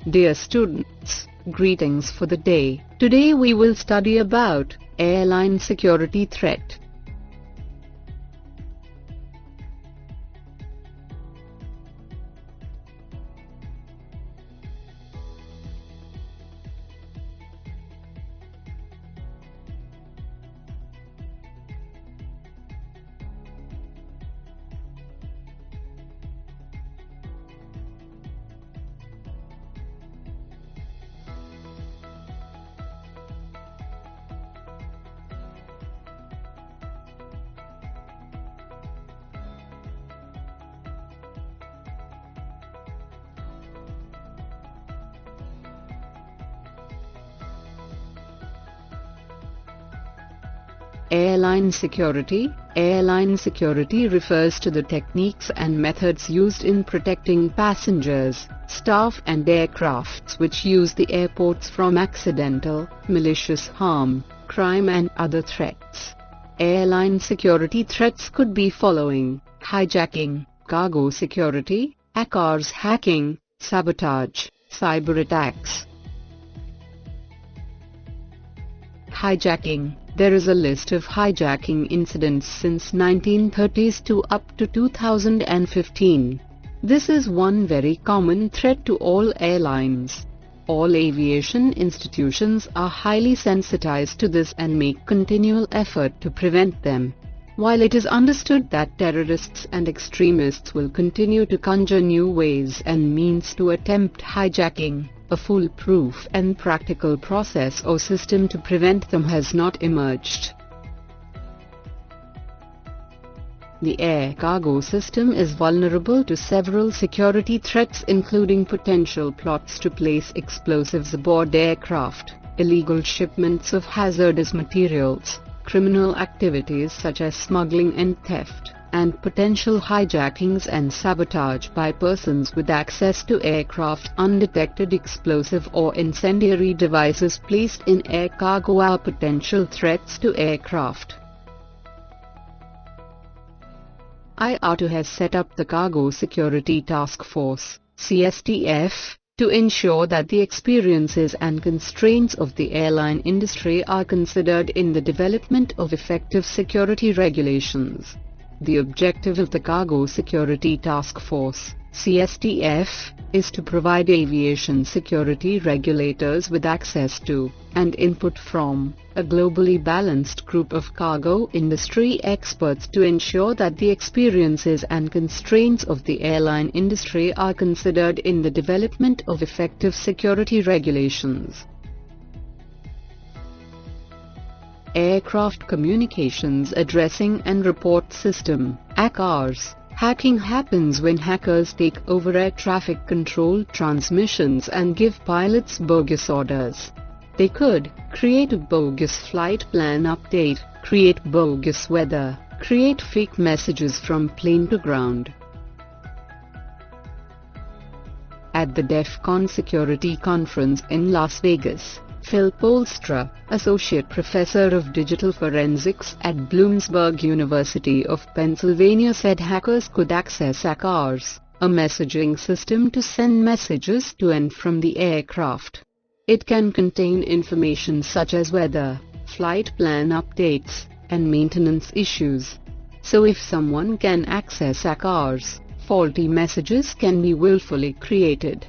Dear students, greetings for the day. Today we will study about airline security threat. Airline security. Airline security refers to the techniques and methods used in protecting passengers, staff and aircrafts which use the airports from accidental, malicious harm, crime and other threats. Airline security threats could be following: hijacking, cargo security, hackers hacking, sabotage, cyber attacks. Hijacking. There is a list of hijacking incidents since 1930s to up to 2015. This is one very common threat to all airlines. All aviation institutions are highly sensitized to this and make continual effort to prevent them. While it is understood that terrorists and extremists will continue to conjure new ways and means to attempt hijacking, a foolproof and practical process or system to prevent them has not emerged. The air cargo system is vulnerable to several security threats, including potential plots to place explosives aboard aircraft, illegal shipments of hazardous materials, criminal activities such as smuggling and theft, and potential hijackings and sabotage by persons with access to aircraft. Undetected explosive or incendiary devices placed in air cargo are potential threats to aircraft. IATA has set up the Cargo Security Task Force, CSTF, to ensure that the experiences and constraints of the airline industry are considered in the development of effective security regulations. The objective of the Cargo Security Task Force, CSTF, is to provide aviation security regulators with access to, and input from, a globally balanced group of cargo industry experts to ensure that the experiences and constraints of the airline industry are considered in the development of effective security regulations. Aircraft Communications Addressing and Report System, ACARS. Hacking happens when hackers take over air traffic control transmissions and give pilots bogus orders. They could create a bogus flight plan update, create bogus weather, create fake messages from plane to ground. At the DEF CON Security Conference in Las Vegas, Phil Polstra, Associate Professor of Digital Forensics at Bloomsburg University of Pennsylvania, said hackers could access ACARS, a messaging system to send messages to and from the aircraft. It can contain information such as weather, flight plan updates, and maintenance issues. So if someone can access ACARS, faulty messages can be willfully created.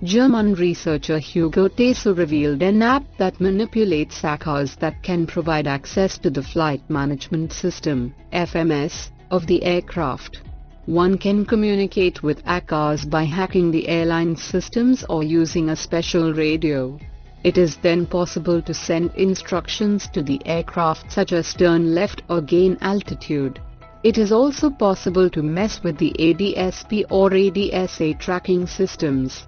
German researcher Hugo Teso revealed an app that manipulates ACARS that can provide access to the Flight Management System, FMS, of the aircraft. One can communicate with ACARS by hacking the airline systems or using a special radio. It is then possible to send instructions to the aircraft such as turn left or gain altitude. It is also possible to mess with the ADSP or ADSA tracking systems.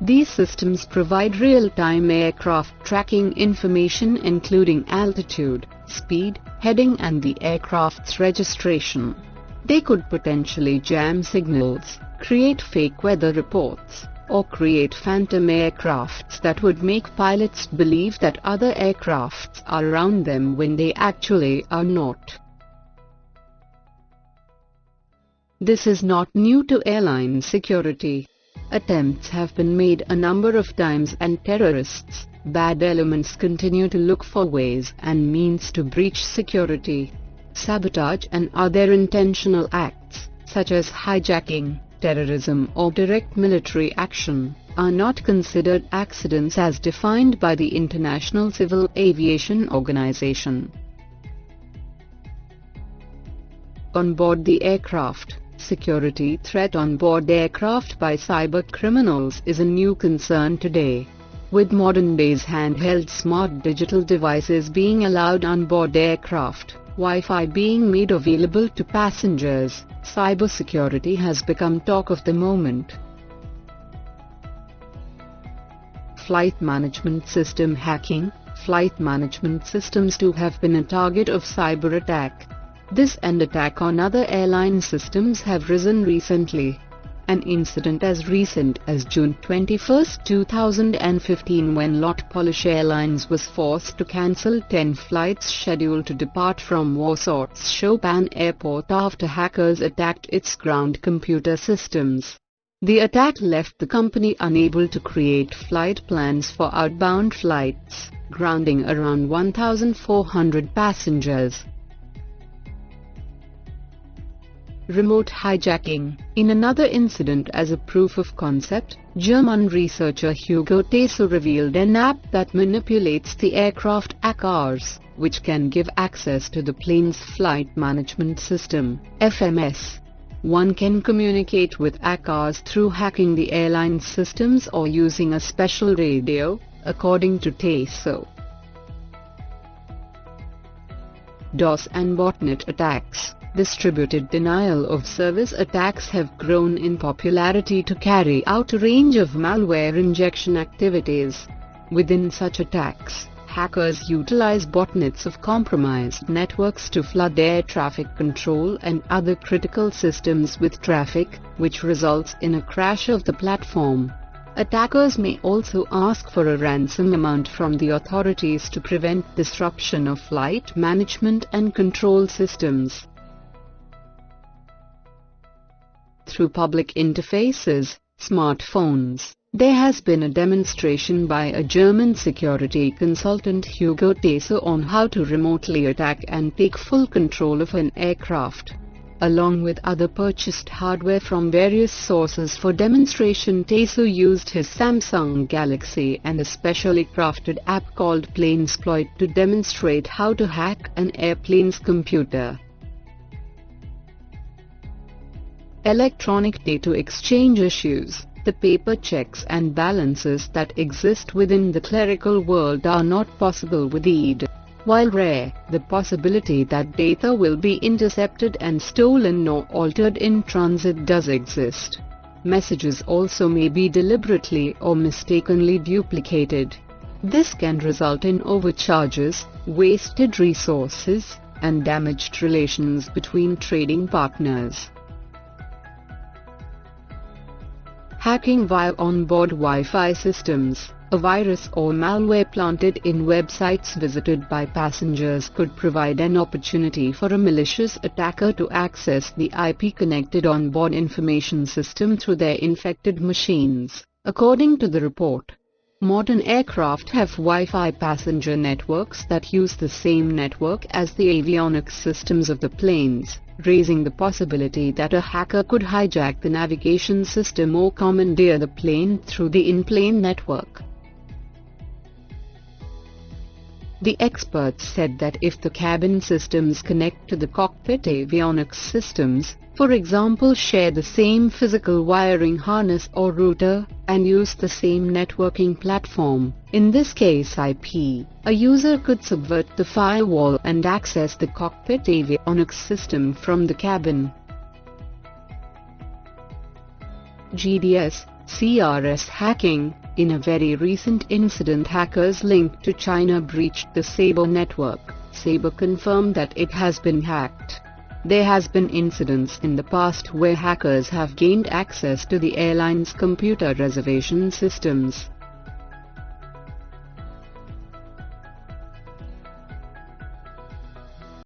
These systems provide real-time aircraft tracking information including altitude, speed, heading and the aircraft's registration. They could potentially jam signals, create fake weather reports, or create phantom aircrafts that would make pilots believe that other aircrafts are around them when they actually are not. This is not new to airline security. Attempts have been made a number of times, and terrorists, bad elements, continue to look for ways and means to breach security. Sabotage and other intentional acts, such as hijacking, terrorism or direct military action, are not considered accidents as defined by the International Civil Aviation Organization. On board the aircraft, security threat on board aircraft by cyber criminals is a new concern today. With modern days handheld smart digital devices being allowed on board aircraft, Wi-Fi being made available to passengers, cybersecurity has become talk of the moment. Flight management system hacking. Flight management systems too have been a target of cyber attack. This and attack on other airline systems have risen recently. An incident as recent as June 21, 2015, when Lot Polish Airlines was forced to cancel 10 flights scheduled to depart from Warsaw's Chopin Airport after hackers attacked its ground computer systems. The attack left the company unable to create flight plans for outbound flights, grounding around 1,400 passengers. Remote hijacking. In another incident as a proof of concept, German researcher Hugo Teso revealed an app that manipulates the aircraft ACARS, which can give access to the plane's flight management system, FMS. One can communicate with ACARS through hacking the airline systems or using a special radio, according to Teso. DOS and botnet attacks. Distributed denial of service attacks have grown in popularity to carry out a range of malware injection activities. Within such attacks, hackers utilize botnets of compromised networks to flood air traffic control and other critical systems with traffic, which results in a crash of the platform. Attackers may also ask for a ransom amount from the authorities to prevent disruption of flight management and control systems. Through public interfaces, smartphones, there has been a demonstration by a German security consultant, Hugo Teso, on how to remotely attack and take full control of an aircraft. Along with other purchased hardware from various sources for demonstration, Teso used his Samsung Galaxy and a specially crafted app called Planesploit to demonstrate how to hack an airplane's computer. Electronic data exchange issues. The paper checks and balances that exist within the clerical world are not possible with EID. While rare, the possibility that data will be intercepted and stolen or altered in transit does exist. Messages also may be deliberately or mistakenly duplicated. This can result in overcharges, wasted resources, and damaged relations between trading partners. Hacking via onboard Wi-Fi systems. A virus or malware planted in websites visited by passengers could provide an opportunity for a malicious attacker to access the IP-connected onboard information system through their infected machines, according to the report. Modern aircraft have Wi-Fi passenger networks that use the same network as the avionics systems of the planes, raising the possibility that a hacker could hijack the navigation system or commandeer the plane through the in-plane network. The experts said that if the cabin systems connect to the cockpit avionics systems, for example share the same physical wiring harness or router, and use the same networking platform, in this case IP, a user could subvert the firewall and access the cockpit avionics system from the cabin. GDS, CRS hacking. In a very recent incident, hackers linked to China breached the Sabre network. Sabre confirmed that it has been hacked. There has been incidents in the past where hackers have gained access to the airline's computer reservation systems.